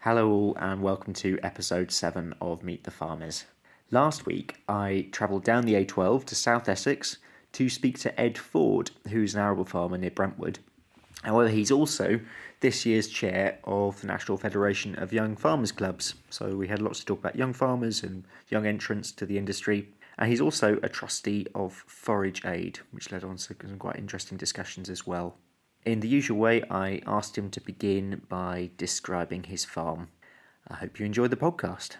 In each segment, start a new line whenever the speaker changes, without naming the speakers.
Hello all and welcome to episode 7 of Meet the Farmers. Last week I travelled down the A12 to South Essex to speak to Ed Ford, who's an arable farmer near Brentwood. However, he's also this year's chair of the National Federation of Young Farmers Clubs, so we had lots to talk about young farmers and young entrants to the industry. And he's also a trustee of Forage Aid, which led on to some quite interesting discussions as well. In the usual way, I asked him to begin by describing his farm. I hope you enjoyed the podcast.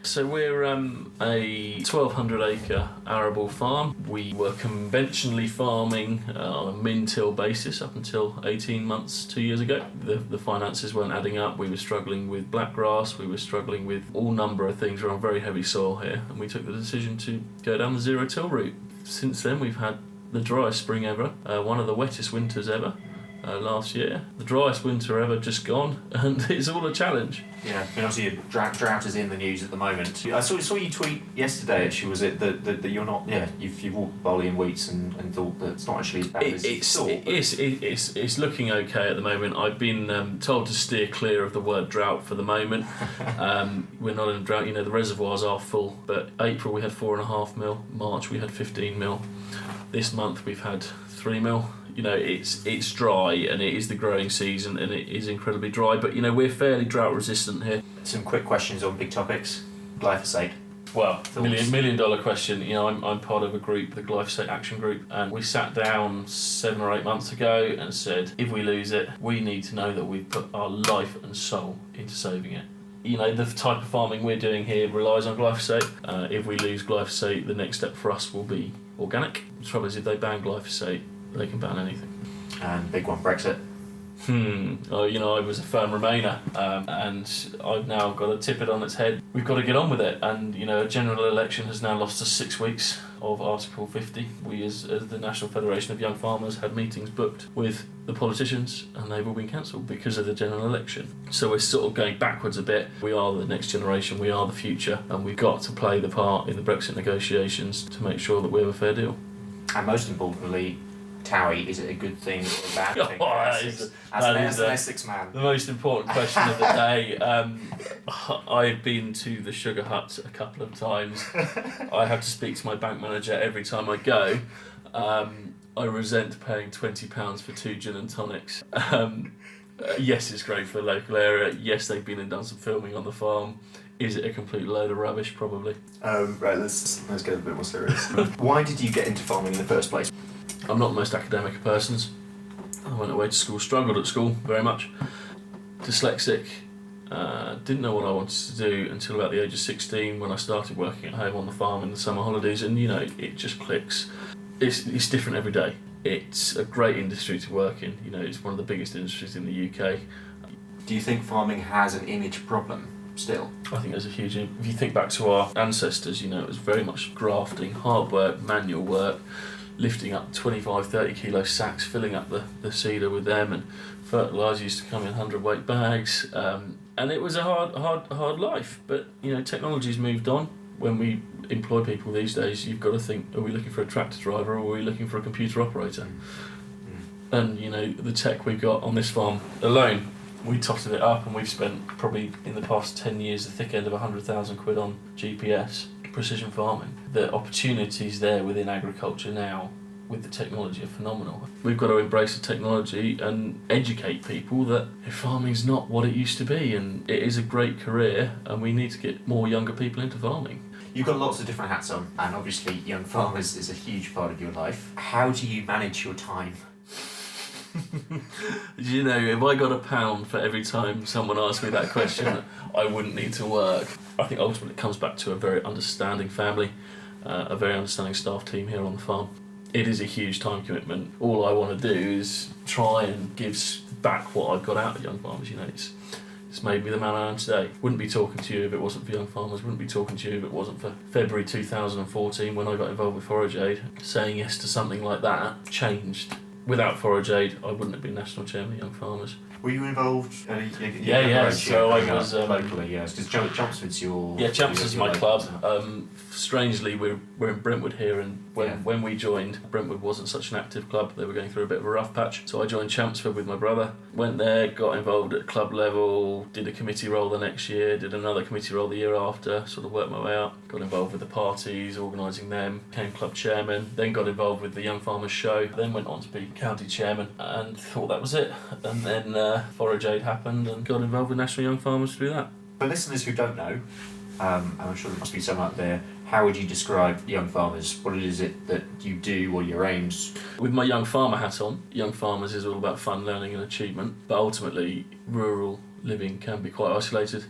So we're a 1,200 acre arable farm. We were conventionally farming on a min-till basis up until 18 months, 2 years ago. The finances weren't adding up. We were struggling with blackgrass. We were struggling with all number of things. We're on very heavy soil here, and we took the decision to go down the zero-till route. Since then, we've had the driest spring ever, one of the wettest winters ever last year. The driest winter ever just gone, and it's all a challenge.
Yeah, and obviously drought is in the news at the moment. I saw you tweet yesterday, actually, was it, that you're not, you've walked barley and wheats and thought that it's not actually as bad as you thought.
It's looking okay at the moment. I've been told to steer clear of the word drought for the moment. We're not in a drought, the reservoirs are full, but April we had 4.5 mil, March we had 15 mil. This month we've had 3 mil. It's dry, and it is the growing season, and it is incredibly dry. But we're fairly drought resistant here.
Some quick questions on big topics. Glyphosate.
Well, million dollar question. I'm part of a group, the Glyphosate Action Group, and we sat down 7 or 8 months ago and said, if we lose it, we need to know that we've put our life and soul into saving it. The type of farming we're doing here relies on glyphosate. If we lose glyphosate, the next step for us will be organic. The trouble is, if they ban glyphosate, they can ban anything.
And big one, Brexit.
I was a firm Remainer, and I've now got to tip it on its head. We've got to get on with it, and a general election has now lost us 6 weeks of Article 50. We, as the National Federation of Young Farmers, had meetings booked with the politicians, and they've all been cancelled because of the general election. So we're sort of going backwards a bit. We are the next generation, we are the future, and we've got to play the part in the Brexit negotiations to make sure that we have a fair deal.
And most importantly, Towie, is it a good thing or a bad thing? As an Essex man.
The most important question of the day. I've been to the Sugar Hut a couple of times. I have to speak to my bank manager every time I go. I resent paying £20 for 2 gin and tonics. Yes, it's great for the local area. Yes, they've been and done some filming on the farm. Is it a complete load of rubbish? Probably.
Right, let's get a bit more serious. Why did you get into farming in the first place?
I'm not the most academic of persons. I went away to school, struggled at school very much. Dyslexic, didn't know what I wanted to do until about the age of 16 when I started working at home on the farm in the summer holidays, and it just clicks. It's different every day. It's a great industry to work in. It's one of the biggest industries in the UK.
Do you think farming has an image problem still?
I think there's a huge... If you think back to our ancestors, it was very much grafting, hard work, manual work, lifting up 25, 30 kilo sacks, filling up the cedar with them, and fertiliser used to come in 100-weight bags, and it was a hard life. But technology's moved on. When we employ people these days, you've got to think: are we looking for a tractor driver, or are we looking for a computer operator? And the tech we've got on this farm alone, we totted it up, and we've spent probably in the past 10 years the thick end of 100,000 quid on GPS. Precision farming. The opportunities there within agriculture now with the technology are phenomenal. We've got to embrace the technology and educate people that farming's not what it used to be, and it is a great career, and we need to get more younger people into farming.
You've got lots of different hats on, and obviously young farmers is a huge part of your life. How do you manage your time?
If I got £1 for every time someone asked me that question, I wouldn't need to work. I think ultimately it comes back to a very understanding family, a very understanding staff team here on the farm. It is a huge time commitment. All I want to do is try and give back what I've got out of young farmers. It's made me the man I am today. Wouldn't be talking to you if it wasn't for young farmers. Wouldn't be talking to you if it wasn't for February 2014 when I got involved with Forage Aid. Saying yes to something like that changed. Without Forage Aid, I wouldn't have been National Chairman of Young Farmers.
Were you involved?
Yeah. So I was
locally. Yeah, because Chelmsford's your.
Yeah, Chelmsford's my
local,
club. Strangely, we're in Brentwood here, and when we joined, Brentwood wasn't such an active club. They were going through a bit of a rough patch. So I joined Chelmsford with my brother. Went there, got involved at club level, did a committee role the next year, did another committee role the year after. Sort of worked my way up. Got involved with the parties, organising them. Became club chairman. Then got involved with the Young Farmers Show. Then went on to be county chairman, and thought that was it. And then Forage Aid happened, and got involved with National Young Farmers through that.
For listeners who don't know, and I'm sure there must be some out there, how would you describe Young Farmers? What is it that you do, or your aims?
With my Young Farmer hat on, Young Farmers is all about fun, learning and achievement, but ultimately rural living can be quite isolated.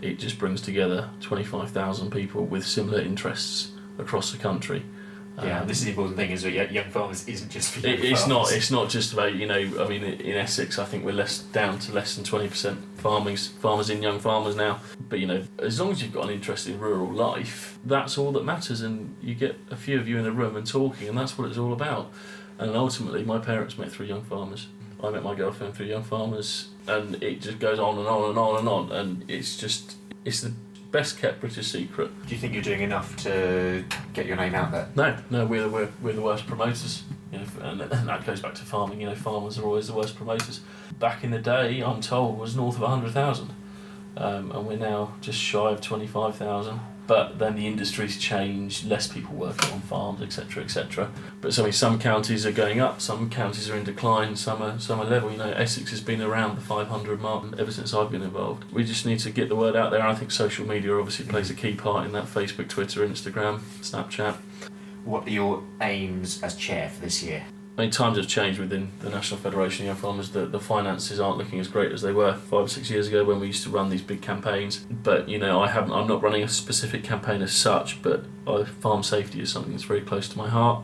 It just brings together 25,000 people with similar interests across the country.
This is the important thing, is that Young Farmers isn't just for young farmers.
It's not just about, I mean, in Essex I think we're down to less than 20% farmers in Young Farmers now. But as long as you've got an interest in rural life, that's all that matters, and you get a few of you in a room and talking, and that's what it's all about. And ultimately my parents met through Young Farmers. I met my girlfriend through Young Farmers, and it just goes on and on and on and on, and it's the best kept British secret.
Do you think you're doing enough to get your name out there?
No, we're the worst promoters, and that goes back to farming. Farmers are always the worst promoters. Back in the day, I'm told, was north of 100,000, and we're now just shy of 25,000. But then the industry's changed, less people working on farms, etc., etc. But some counties are going up, some counties are in decline, some are level. Essex has been around the 500 mark ever since I've been involved. We just need to get the word out there. I think social media obviously plays a key part in that. Facebook, Twitter, Instagram, Snapchat.
What are your aims as chair for this year?
I mean, times have changed within the National Federation of Young Farmers. The finances aren't looking as great as they were 5 or 6 years ago when we used to run these big campaigns. But I'm not running a specific campaign as such. But farm safety is something that's very close to my heart,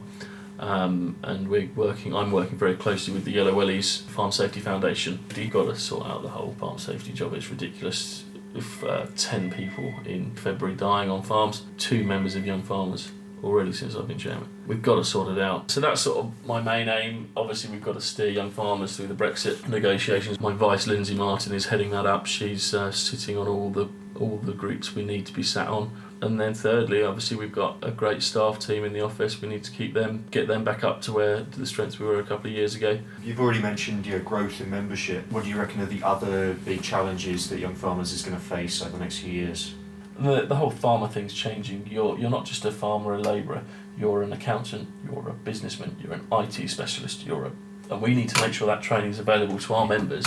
and I'm working very closely with the Yellow Wellies Farm Safety Foundation. You've got to sort out the whole farm safety job. It's ridiculous. If 10 people in February dying on farms, 2 members of Young Farmers already since I've been chairman. We've got to sort it out. So that's sort of my main aim. Obviously we've got to steer Young Farmers through the Brexit negotiations. My vice, Lindsay Martin, is heading that up. She's sitting on all the groups we need to be sat on. And then thirdly, obviously we've got a great staff team in the office. We need to get them back up to the strengths we were a couple of years ago.
You've already mentioned your growth in membership. What do you reckon are the other big challenges that Young Farmers is going to face over the next few years?
The whole farmer thing's changing. You're not just a farmer, a labourer. You're an accountant. You're a businessman. You're an IT specialist. And we need to make sure that training is available to our members.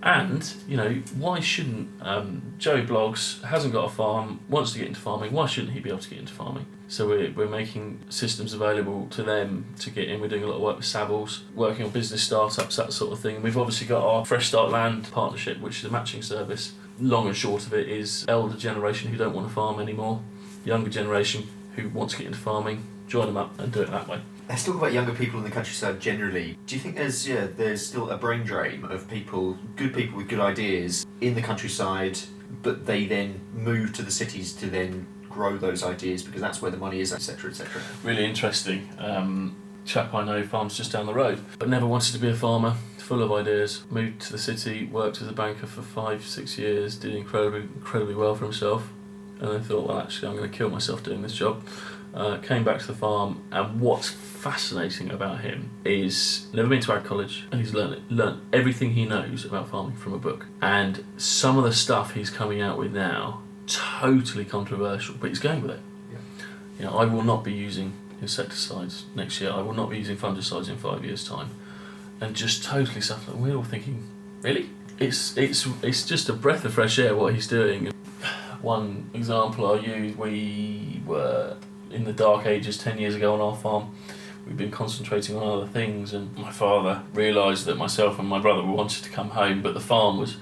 And why shouldn't Joe Bloggs hasn't got a farm, wants to get into farming? Why shouldn't he be able to get into farming? So we're making systems available to them to get in. We're doing a lot of work with Savills, working on business startups, that sort of thing. We've obviously got our Fresh Start Land partnership, which is a matching service. Long and short of it is elder generation who don't want to farm anymore, younger generation who want to get into farming, join them up and do it that way.
Let's talk about younger people in the countryside generally. Do you think there's still a brain drain of good people with good ideas in the countryside, but they then move to the cities to then grow those ideas because that's where the money is, etc., etc.?
Really interesting. Chap I know farms just down the road, but never wanted to be a farmer, full of ideas, moved to the city, worked as a banker for 5-6 years, did incredibly well for himself, and then thought, well, actually I'm going to kill myself doing this job. Came back to the farm, and what's fascinating about him is never been to ag college, and he's learned everything he knows about farming from a book. And some of the stuff he's coming out with now, totally controversial, but he's going with it. Yeah. I will not be using insecticides next year. I will not be using fungicides in 5 years' time, and just totally stuff that we're all thinking, really? It's just a breath of fresh air what he's doing. One example I'll use: we were in the dark ages 10 years ago on our farm. We've been concentrating on other things, and my father realised that myself and my brother wanted to come home, but the farm was,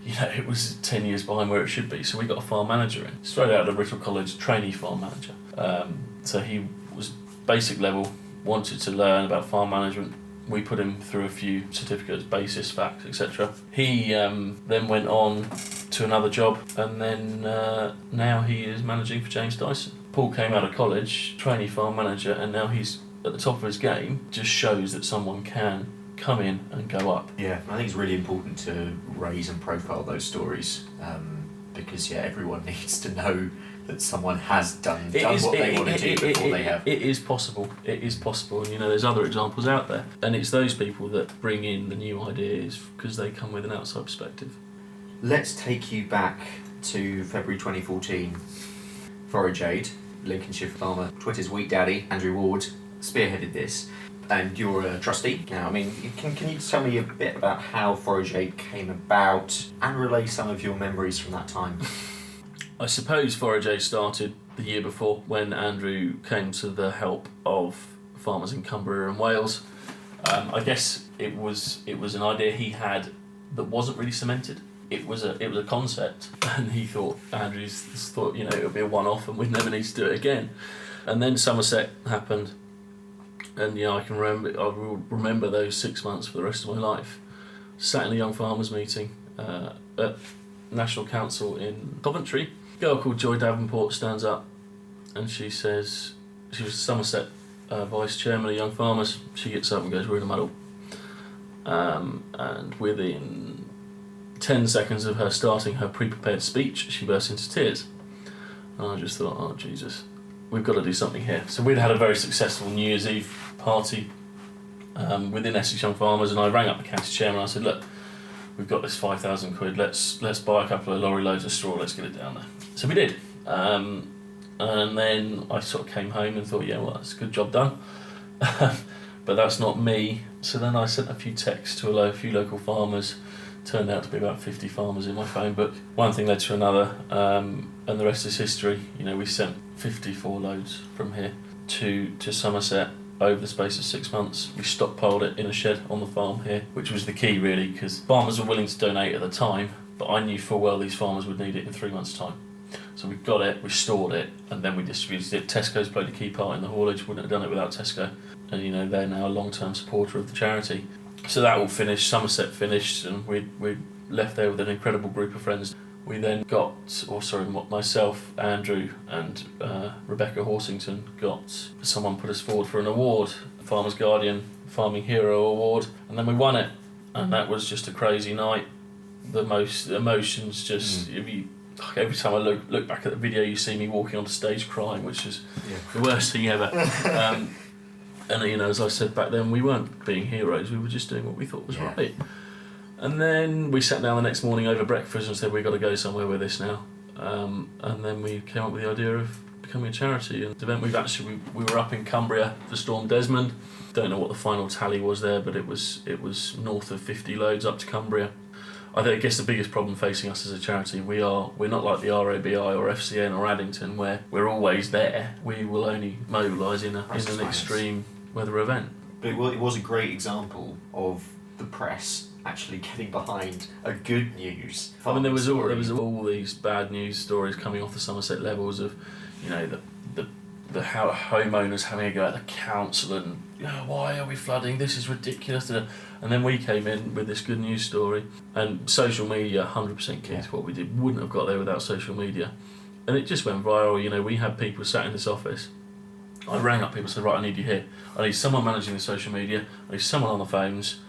it was 10 years behind where it should be. So we got a farm manager in, straight out of Whittle College, trainee farm manager. So he was basic level, wanted to learn about farm management. We put him through a few certificates, basis, facts, etc. He then went on to another job, and then now he is managing for James Dyson. Paul came out of college, trainee farm manager, and now he's at the top of his game. Just shows that someone can come in and go up.
Yeah, I think it's really important to raise and profile those stories because everyone needs to know that someone has done what they want to do before they have.
It is possible. It is possible, and there's other examples out there, and it's those people that bring in the new ideas because they come with an outside perspective.
Let's take you back to February 2014. Forage Aid, Lincolnshire farmer, Twitter's Wheat Daddy, Andrew Ward, spearheaded this. And you're a trustee now. I mean, can you tell me a bit about how Forage Aid came about and relay some of your memories from that time?
I suppose Forage Aid started the year before when Andrew came to the help of farmers in Cumbria and Wales. I guess it was an idea he had that wasn't really cemented. It was a concept, and he thought, Andrew's thought, it would be a one-off and we'd never need to do it again. And then Somerset happened. And I will remember those 6 months for the rest of my life. Sat in a young farmers meeting at National Council in Coventry. A girl called Joy Davenport stands up, and she says, she was Somerset vice chairman of Young Farmers. She gets up and goes, "We're in a muddle." And within 10 seconds of her starting her pre-prepared speech, she burst into tears. And I just thought, oh Jesus, we've got to do something here. So we'd had a very successful New Year's Eve party within Essex Young Farmers, and I rang up the county chairman and I said, "Look, we've got this 5,000 quid, let's buy a couple of lorry loads of straw, let's get it down there." So we did. And then I sort of came home and thought, that's a good job done. But that's not me. So then I sent a few texts to a few local farmers. Turned out to be about 50 farmers in my phone book. One thing led to another, and the rest is history. We sent 54 loads from here to Somerset over the space of 6 months. We stockpiled it in a shed on the farm here, which was the key really, because farmers were willing to donate at the time, but I knew full well these farmers would need it in 3 months' time. So we got it, we stored it, and then we distributed it. Tesco's played a key part in the haulage, wouldn't have done it without Tesco. And they're now a long-term supporter of the charity. So that all finished, Somerset finished, and we left there with an incredible group of friends. We then myself, Andrew and Rebecca Horsington someone put us forward for an award, Farmer's Guardian Farming Hero Award, and then we won it. And that was just a crazy night. The most emotions every time I look back at the video, you see me walking onto stage crying, which is the worst thing ever. And as I said back then, we weren't being heroes, we were just doing what we thought was right. And then we sat down the next morning over breakfast and said, we've got to go somewhere with this now. And then we came up with the idea of becoming a charity. And the event we were up in Cumbria for Storm Desmond. Don't know what the final tally was there, but it was north of 50 loads up to Cumbria. I guess the biggest problem facing us as a charity, we're not like the RABI or FCN or Addington, where we're always there. We will only mobilise in an extreme weather event.
But it was a great example of the press actually getting behind a good news.
There was all these bad news stories coming off the Somerset levels of, the how homeowners having a go at the council and why are we flooding? This is ridiculous. And then we came in with this good news story, and social media 100% key to what we did. Wouldn't have got there without social media, and it just went viral. We had people sat in this office. I rang up people and said, right, I need you here. I need someone managing the social media. I need someone on the phones.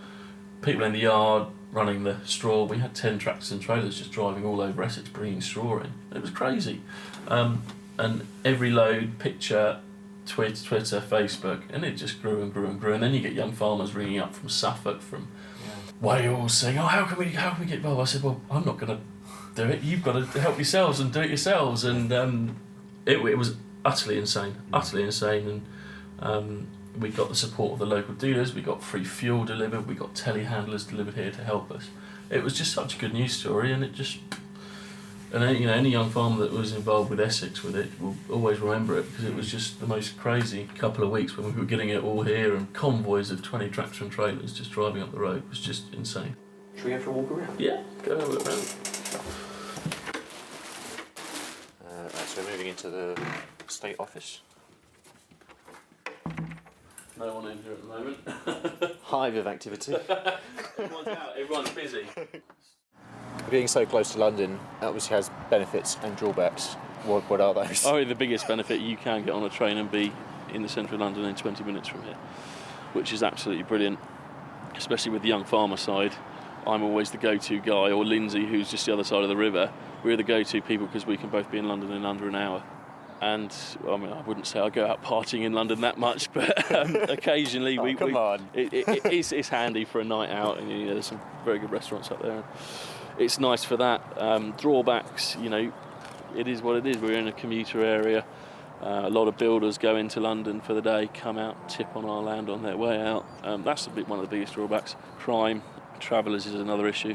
People in the yard running the straw. We had 10 tractors and trailers just driving all over Essex bringing straw in. It was crazy. And every load, picture, Twitter, Facebook, and it just grew and grew and grew. And then you get young farmers ringing up from Suffolk, from Wales, saying, how can we get involved? I said, well, I'm not going to do it. You've got to help yourselves and do it yourselves. And it was utterly insane. And we got the support of the local dealers. We got free fuel delivered. We got telehandlers delivered here to help us. It was just such a good news story, and it just. And any young farmer that was involved with Essex with it will always remember it, because it was just the most crazy couple of weeks when we were getting it all here, and convoys of 20 tractor and trailers just driving up the road. It was just insane.
Should we go for a walk around?
Yeah, go have a look around.
So we're moving into the state office.
No one in here at the moment.
Hive of activity.
Everyone's out, everyone's busy.
Being so close to London obviously has benefits and drawbacks. What are those?
The biggest benefit, you can get on a train and be in the centre of London in 20 minutes from here, which is absolutely brilliant. especially with the young farmer side, I'm always the go-to guy, or Lindsay, who's just the other side of the river. We're the go-to people because we can both be in London in under an hour. And I mean, I wouldn't say I go out partying in London that much, but occasionally it's handy for a night out, and there's some very good restaurants up there. It's nice for that. Drawbacks, it is what it is. We're in a commuter area. A lot of builders go into London for the day, come out, tip on our land on their way out. That's one of the biggest drawbacks. Crime, travellers is another issue.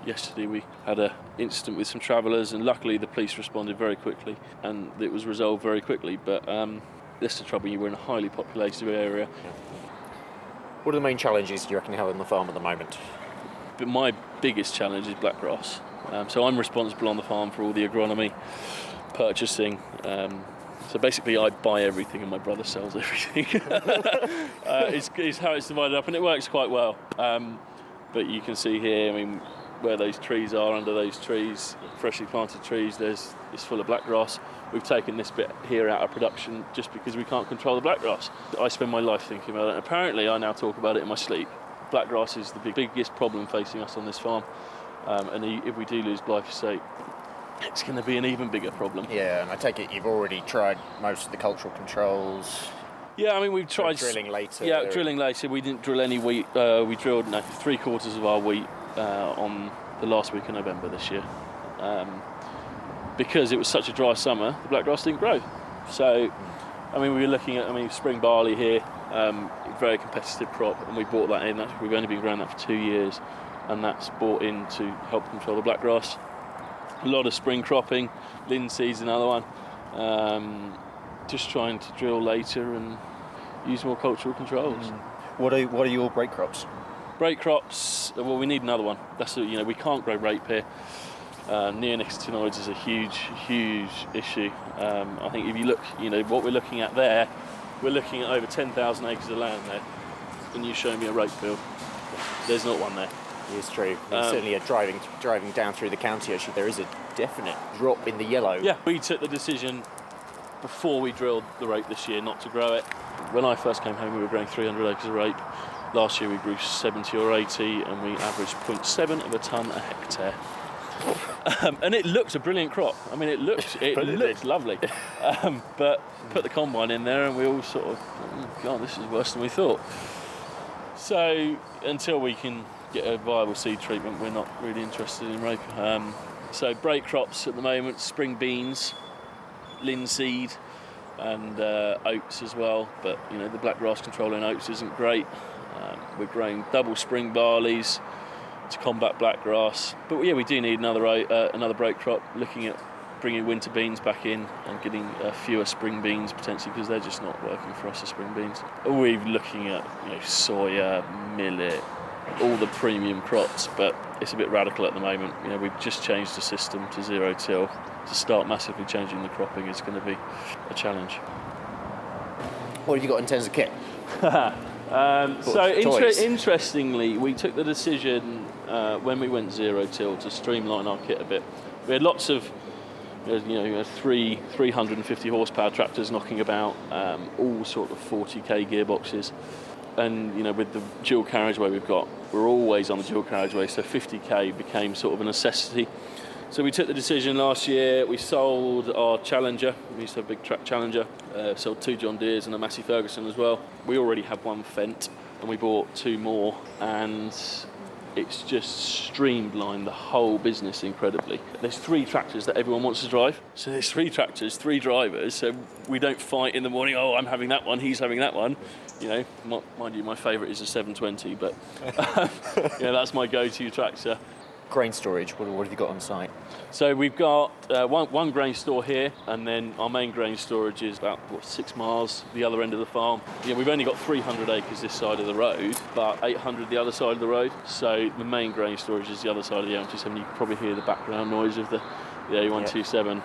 Yesterday we had an incident with some travellers, and luckily the police responded very quickly and it was resolved very quickly. But that's the trouble, we're in a highly populated area.
What are the main challenges do you reckon you have on the farm at the moment?
But my biggest challenge is blackgrass. So I'm responsible on the farm for all the agronomy, purchasing. So basically I buy everything and my brother sells everything. It's how it's divided up, and it works quite well. But you can see here, where those trees are, under those trees, freshly planted trees, it's full of blackgrass. We've taken this bit here out of production just because we can't control the blackgrass. I spend my life thinking about it. Apparently I now talk about it in my sleep. Blackgrass is the biggest problem facing us on this farm. And if we do lose glyphosate, it's going to be an even bigger problem.
Yeah, and I take it you've already tried most of the cultural controls.
Yeah, we've tried
drilling later.
Yeah, drilling later. We didn't drill any wheat. We drilled 3/4 of our wheat on the last week of November this year, because it was such a dry summer. The blackgrass didn't grow. So, we were looking at spring barley here, very competitive crop, and we bought that in. We've only been growing that for 2 years, and that's bought in to help control the blackgrass. A lot of spring cropping, linseed's another one. Just trying to drill later and use more cultural controls.
What are your break crops?
Break crops, well, we need another one. We can't grow rape here. Neonicotinoids is a huge issue. I think if you look, what we're looking at there, we're looking at over 10,000 acres of land there, and you show me a rape field. There's not one there.
It's true. Certainly, driving down through the county, actually, there is a definite drop in the yellow.
Yeah, we took the decision before we drilled the rape this year not to grow it. When I first came home, we were growing 300 acres of rape. Last year we grew 70 or 80, and we averaged 0.7 of a tonne a hectare. And it looked a brilliant crop. It looked lovely. But put the combine in there, and we all sort of, oh God, this is worse than we thought. So until we can get a viable seed treatment, we're not really interested in rape. So break crops at the moment: spring beans, linseed, and oats as well. But the blackgrass control in oats isn't great. We're growing double spring barleys to combat blackgrass. But yeah, we do need another break crop. Looking at bringing winter beans back in and getting fewer spring beans potentially, because they're just not working for us as spring beans. We're looking at soya, millet, all the premium crops, but it's a bit radical at the moment. We've just changed the system to zero till. To start massively changing the cropping is going to be a challenge.
What have you got in terms of kit?
Interestingly, we took the decision when we went zero till to streamline our kit a bit. We had lots of 350 horsepower tractors knocking about, all sort of 40k gearboxes. And with the dual carriageway we've got, we're always on the dual carriageway, so 50k became sort of a necessity. So we took the decision last year. We sold our Challenger. We used to have a big track Challenger. Sold 2 John Deeres and a Massey Ferguson as well. We already had 1 Fendt, and we bought 2 more, and it's just streamlined the whole business incredibly. There's 3 tractors that everyone wants to drive. So there's 3 tractors, 3 drivers, so we don't fight in the morning, oh, I'm having that one, he's having that one. Mind you, my favourite is a 720, but that's my go-to tractor.
Grain storage, what have you got on site?
So we've got one grain store here, and then our main grain storage is about 6 miles the other end of the farm. We've only got 300 acres this side of the road, but 800 the other side of the road. So the main grain storage is the other side of the A127. You can probably hear the background noise of the A127.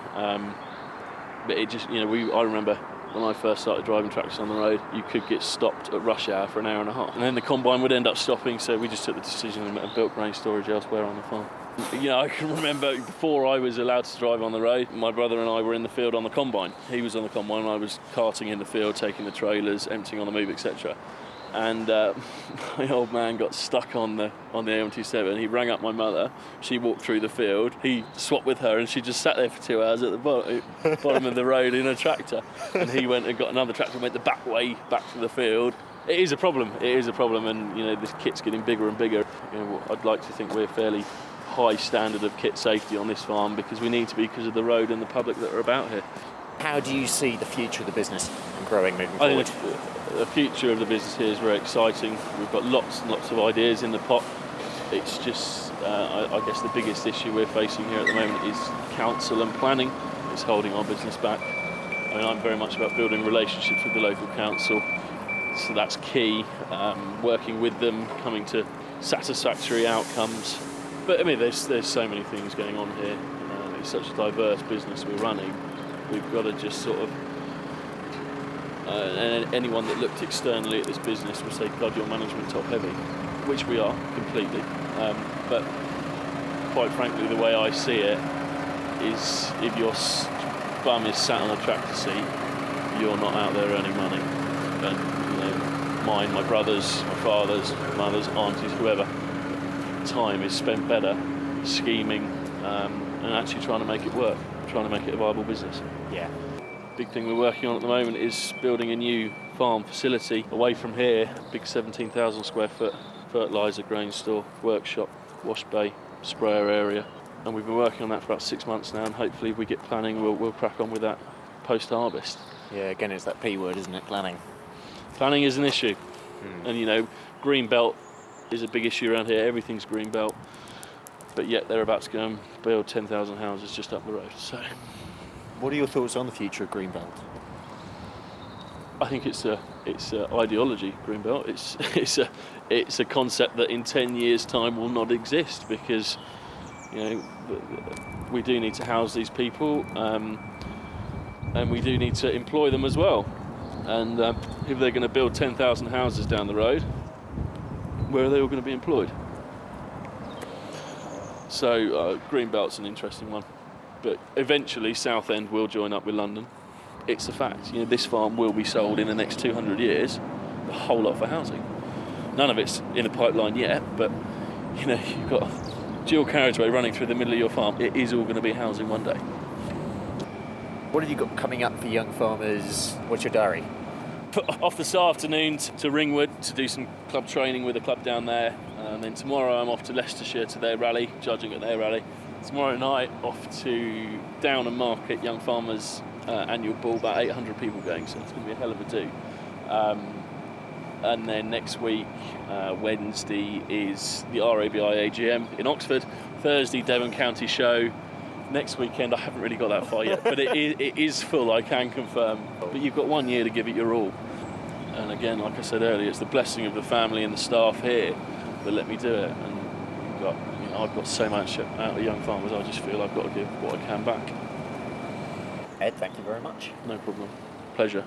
But it just, I remember when I first started driving tractors on the road, you could get stopped at rush hour for an hour and a half. And then the combine would end up stopping, so we just took the decision and built grain storage elsewhere on the farm. I can remember before I was allowed to drive on the road, my brother and I were in the field on the combine. He was on the combine and I was carting in the field, taking the trailers, emptying on the move, etc. and my old man got stuck on the AM27. He rang up my mother. She walked through the field. He swapped with her, and she just sat there for 2 hours at the bottom of the road in a tractor. And he went and got another tractor and went the back way back to the field. It is a problem. And this kit's getting bigger and bigger. I'd like to think we're fairly high standard of kit safety on this farm, because we need to be, because of the road and the public that are about here.
How do you see the future of the business growing moving forward?
I think the future of the business here is very exciting. We've got lots and lots of ideas in the pot. It's just, I guess the biggest issue we're facing here at the moment is council and planning. It's holding our business back. I'm very much about building relationships with the local council, so that's key. Working with them, coming to satisfactory outcomes. But there's so many things going on here. It's such a diverse business we're running. We've got to just sort of, and anyone that looked externally at this business would say, God, your management top heavy, which we are completely. But quite frankly, the way I see it is, if your bum is sat on a tractor seat, you're not out there earning money. And mine, my brothers, my fathers, mothers, aunties, whoever, time is spent better scheming and actually trying to make it work, trying to make it a viable business.
Yeah.
Big thing we're working on at the moment is building a new farm facility away from here, big 17,000 square foot fertiliser grain store, workshop, wash bay, sprayer area. And we've been working on that for about 6 months now, and hopefully if we get planning, we'll crack on with that post-harvest.
Yeah, again, it's that P word, isn't it? Planning.
Planning is an issue. And green belt is a big issue around here. Everything's green belt. But yet they're about to go and build 10,000 houses just up the road. So,
what are your thoughts on the future of Greenbelt?
I think it's a ideology. Greenbelt. It's a concept that in 10 years' time will not exist, because we do need to house these people, and we do need to employ them as well. And if they're going to build 10,000 houses down the road, where are they all going to be employed? So Greenbelt's an interesting one, but eventually Southend will join up with London. It's a fact. This farm will be sold in the next 200 years, a whole lot for housing. None of it's in a pipeline yet, but you've got a dual carriageway running through the middle of your farm. It is all going to be housing one day.
What have you got coming up for young farmers? What's your diary?
Off this afternoon to Ringwood to do some club training with a club down there, and then tomorrow I'm off to Leicestershire to their rally, judging at their rally. Tomorrow night off to Downham Market, Young Farmers annual ball, about 800 people going, so it's going to be a hell of a do. And then next week, Wednesday, is the RABI AGM in Oxford. Thursday, Devon County Show. Next weekend, I haven't really got that far yet, but it is full, I can confirm. But you've got 1 year to give it your all. And again, like I said earlier, it's the blessing of the family and the staff here that let me do it. And I've got so much out of young farmers, I just feel I've got to give what I can back.
Ed, thank you very much.
No problem. Pleasure.